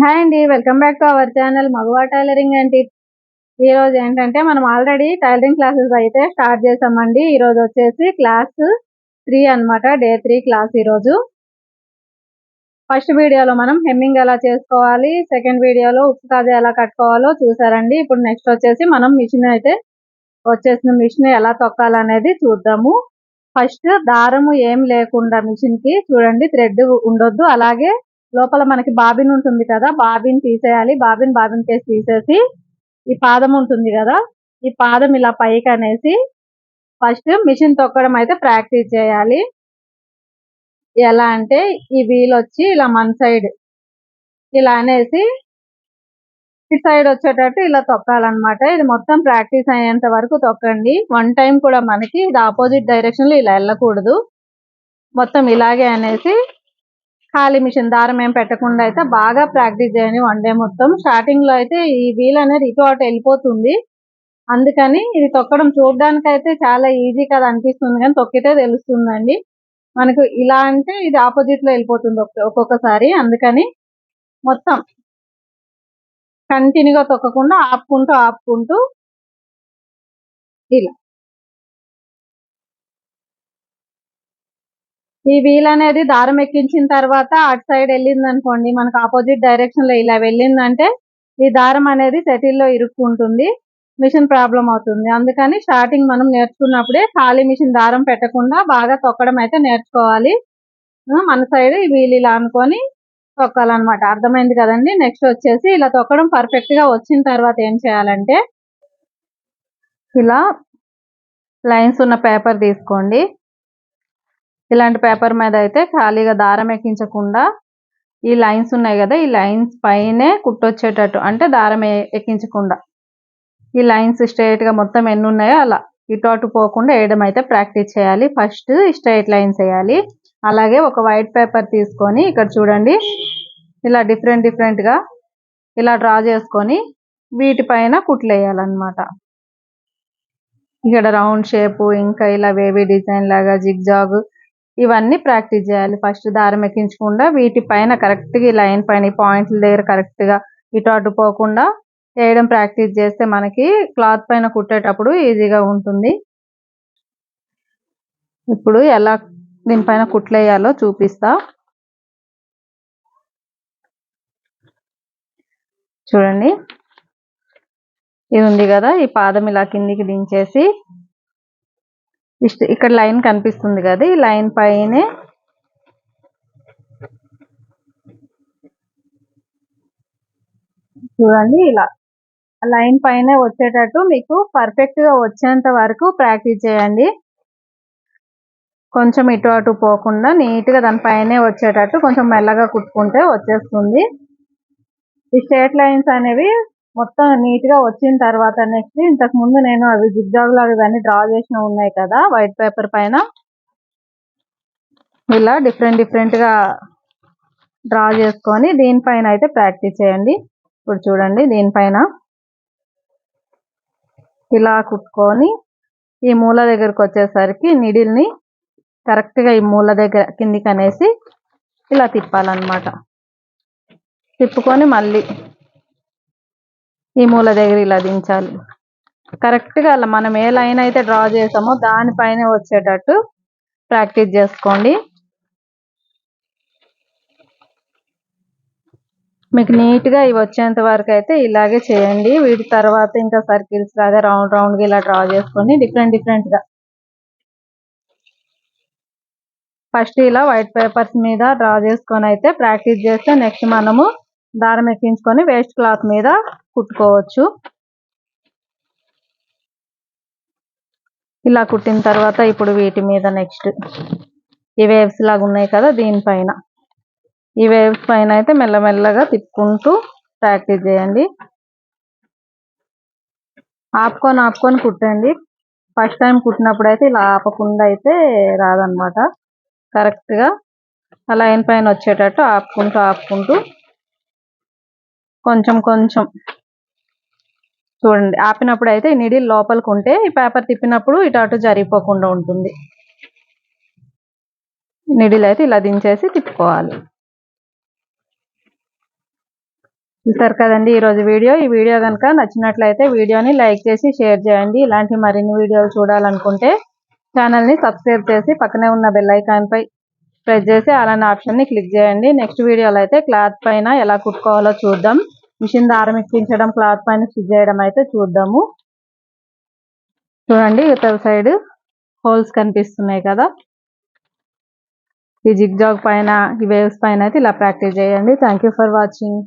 Hi అండి, welcome back to our channel మగవా tailoring and tips. ఈ రోజు ఏంటంటే మనం ఆల్రెడీ టైలరింగ్ క్లాసెస్ అయితే స్టార్ట్ చేసామండి. ఈ రోజు వచ్చేసి క్లాస్ 3 అన్నమాట, డే 3 క్లాస్. ఈ రోజు ఫస్ట్ వీడియోలో మనం హెమ్మింగ్ ఎలా చేసుకోవాలి, సెకండ్ వీడియోలో ఉక్సు కాజా ఎలా కట్టుకోవాలో చూసారండి. ఇప్పుడు నెక్స్ట్ వచ్చేసి మనం మిషన్ అయితే వచ్చేసిన మిషన్ ఎలా తొక్కాలనేది చూద్దాము. ఫస్ట్ దారము ఏం లేకుండా మిషన్ కి చూడండి, థ్రెడ్ ఉండొద్దు. అలాగే లోపల మనకి బాబిన్ ఉంటుంది కదా, బాబిన్ తీసేయాలి. బాబిన్ కేసి తీసేసి ఈ పాదం ఉంటుంది కదా, ఈ పాదం ఇలా పైకి అనేసి ఫస్ట్ మిషన్ తొక్కడం అయితే ప్రాక్టీస్ చేయాలి. ఎలా అంటే ఈ వీల్ వచ్చి ఇలా మన సైడ్ ఇలా అనేసి ఇటు సైడ్ వచ్చేటట్టు ఇలా తొక్కాలన్నమాట. ఇది మొత్తం ప్రాక్టీస్ అయ్యేంత వరకు తొక్కండి. వన్ టైం కూడా మనకి ఇది ఆపోజిట్ డైరెక్షన్ లో ఇలా వెళ్ళకూడదు. మొత్తం ఇలాగే అనేసి ఖాళీ మిషన్ దారం ఏం పెట్టకుండా అయితే బాగా ప్రాక్టీస్ చేయండి వన్ డే మొత్తం. స్టార్టింగ్ లో అయితే ఈ వీల్ అనేది ఇటు అటు వెళ్ళిపోతుంది, అందుకని ఇది తొక్కడం చూడడానికి అయితే చాలా ఈజీ కదా అనిపిస్తుంది, కానీ తొక్కితే తెలుస్తుందండి మనకు. ఇలా అంటే ఇది ఆపోజిట్ లో వెళ్ళిపోతుంది ఒక్కొక్కసారి, అందుకని మొత్తం కంటిన్యూగా తొక్కకుండా ఆపుకుంటూ ఇలా ఈ వీల్ అనేది దారం ఎక్కించిన తర్వాత అటు సైడ్ వెళ్ళింది అనుకోండి, మనకు ఆపోజిట్ డైరెక్షన్ లో ఇలా వెళ్ళిందంటే ఈ దారం అనేది సెటిల్ లో ఇరుక్కుంటుంది, మిషన్ ప్రాబ్లం అవుతుంది. అందుకని స్టార్టింగ్ మనం నేర్చుకున్నప్పుడే ఖాళీ మిషన్ దారం పెట్టకుండా బాగా తొక్కడం అయితే నేర్చుకోవాలి. మన సైడ్ ఈ వీల్ ఇలా అనుకొని తొక్కాలన్నమాట. అర్థమైంది కదండి. నెక్స్ట్ వచ్చేసి ఇలా తొక్కడం పర్ఫెక్ట్ గా వచ్చిన తర్వాత ఏం చేయాలంటే ఇలా లైన్స్ ఉన్న పేపర్ తీసుకోండి. ఇలాంటి పేపర్ మీద అయితే ఖాళీగా దారం ఎక్కించకుండా ఈ లైన్స్ ఉన్నాయి కదా, ఈ లైన్స్ పైనే కుట్టొచ్చేటట్టు, అంటే దారం ఎక్కించకుండా ఈ లైన్స్ స్ట్రైట్ గా మొత్తం ఎన్ని ఉన్నాయో అలా ఇటు అటు పోకుండా వేయడం అయితే ప్రాక్టీస్ చేయాలి. ఫస్ట్ స్ట్రైట్ లైన్స్ వేయాలి. అలాగే ఒక వైట్ పేపర్ తీసుకొని ఇక్కడ చూడండి ఇలా డిఫరెంట్ గా ఇలా డ్రా చేసుకొని వీటిపైన కుట్లు వేయాలన్నమాట. ఇక్కడ రౌండ్ షేప్, ఇంకా ఇలా వేవీ డిజైన్ లాగా జిగ్జాగ్, ఇవన్నీ ప్రాక్టీస్ చేయాలి. ఫస్ట్ దారం ఎక్కించకుండా వీటిపైన కరెక్ట్గా ఈ లైన్ పైన పాయింట్ల దగ్గర కరెక్ట్గా ఇటు అటు పోకుండా వేయడం ప్రాక్టీస్ చేస్తే మనకి క్లాత్ పైన కుట్టేటప్పుడు ఈజీగా ఉంటుంది. ఇప్పుడు ఎలా దీనిపైన కుట్లు వేయాలో చూపిస్తా. చూడండి, ఇది ఉంది కదా, ఈ పాదం ఇలా కిందికి దించేసి ఇక్కడ లైన్ కనిపిస్తుంది కదా, ఈ లైన్ పైనే చూడండి ఇలా లైన్ పైనే వచ్చేటట్టు మీకు పర్ఫెక్ట్ గా వచ్చేంత వరకు ప్రాక్టీస్ చేయండి. కొంచెం ఇటు అటు పోకుండా నీట్ గా దానిపైనే వచ్చేటట్టు కొంచెం మెల్లగా కుట్టుకుంటే వచ్చేస్తుంది. ఈ స్ట్రేట్ లైన్స్ అనేవి మొత్తం నీట్ గా వచ్చిన తర్వాత నెక్స్ట్ ఇంతకు ముందు నేను అవి జిగ్జాగ్ లాగా ఇవన్నీ డ్రా చేసిన ఉన్నాయి కదా వైట్ పేపర్ పైన, ఇలా డిఫరెంట్ గా డ్రా చేసుకొని దీనిపైన అయితే ప్రాక్టీస్ చేయండి. ఇప్పుడు చూడండి, దీనిపైన ఇలా కుట్టుకొని ఈ మూల దగ్గరకు వచ్చేసరికి నిడిల్ని కరెక్ట్ గా ఈ మూల దగ్గర కిందికి అనేసి ఇలా తిప్పాలన్నమాట. తిప్పుకొని మళ్ళీ ఈ మూల దగ్గర ఇలా దించాలి. కరెక్ట్ గా అలా మనం ఏ లైన్ అయితే డ్రా చేసామో దానిపైన వచ్చేటట్టు ప్రాక్టీస్ చేసుకోండి. మీకు నీట్ గా ఇవి వచ్చేంత వరకు అయితే ఇలాగే చేయండి. వీటి తర్వాత ఇంకా సర్కిల్స్ లాగా రౌండ్ గా ఇలా డ్రా చేసుకొని డిఫరెంట్ గా ఫస్ట్ ఇలా వైట్ పేపర్స్ మీద డ్రా చేసుకొని అయితే ప్రాక్టీస్ చేస్తే నెక్స్ట్ మనము దారం ఎక్కించుకొని వేస్ట్ క్లాత్ మీద కుట్టుకోవచ్చు. ఇలా కుట్టిన తర్వాత ఇప్పుడు వీటి మీద నెక్స్ట్ ఈ వేవ్స్ లాగా ఉన్నాయి కదా, దీనిపైన ఈ వేవ్స్ పైన అయితే మెల్లమెల్లగా తిప్పుకుంటూ ప్రాక్టీస్ చేయండి. ఆపుకొని కుట్టండి. ఫస్ట్ టైం కుట్టినప్పుడు అయితే ఇలా ఆపకుండా అయితే రాదనమాట. కరెక్ట్ గా ఆ లైన్ పైన వచ్చేటట్టు ఆపుకుంటూ కొంచెం చూడండి. ఆపినప్పుడు అయితే ఈ నీడిల్ లోపలికి ఉంటే ఈ పేపర్ తిప్పినప్పుడు ఇటు అటు జరిగిపోకుండా ఉంటుంది. నీడిల్ అయితే ఇలా దించేసి తిప్పుకోవాలి. చూసారు కదండి ఈరోజు వీడియో. ఈ వీడియో కనుక నచ్చినట్లయితే వీడియోని లైక్ చేసి షేర్ చేయండి. ఇలాంటి మరిన్ని వీడియోలు చూడాలనుకుంటే ఛానల్ని సబ్స్క్రైబ్ చేసి పక్కనే ఉన్న బెల్ ఐకాన్ పై ప్రెస్ చేసి అలానే ఆప్షన్ని క్లిక్ చేయండి. నెక్స్ట్ వీడియోలో అయితే క్లాత్ పైన ఎలా కుట్టుకోవాలో చూద్దాం. మిషన్ దారం ఎక్కించడం, క్లాత్ పైన స్టిచ్ చేయడం అయితే చూద్దాము. చూడండి ఇవతల సైడ్ హోల్స్ కనిపిస్తున్నాయి కదా, ఈ జిగ్ జాగ్ పైన, ఈ వేవ్స్ పైన అయితే ఇలా ప్రాక్టీస్ చేయండి. Thank you for watching.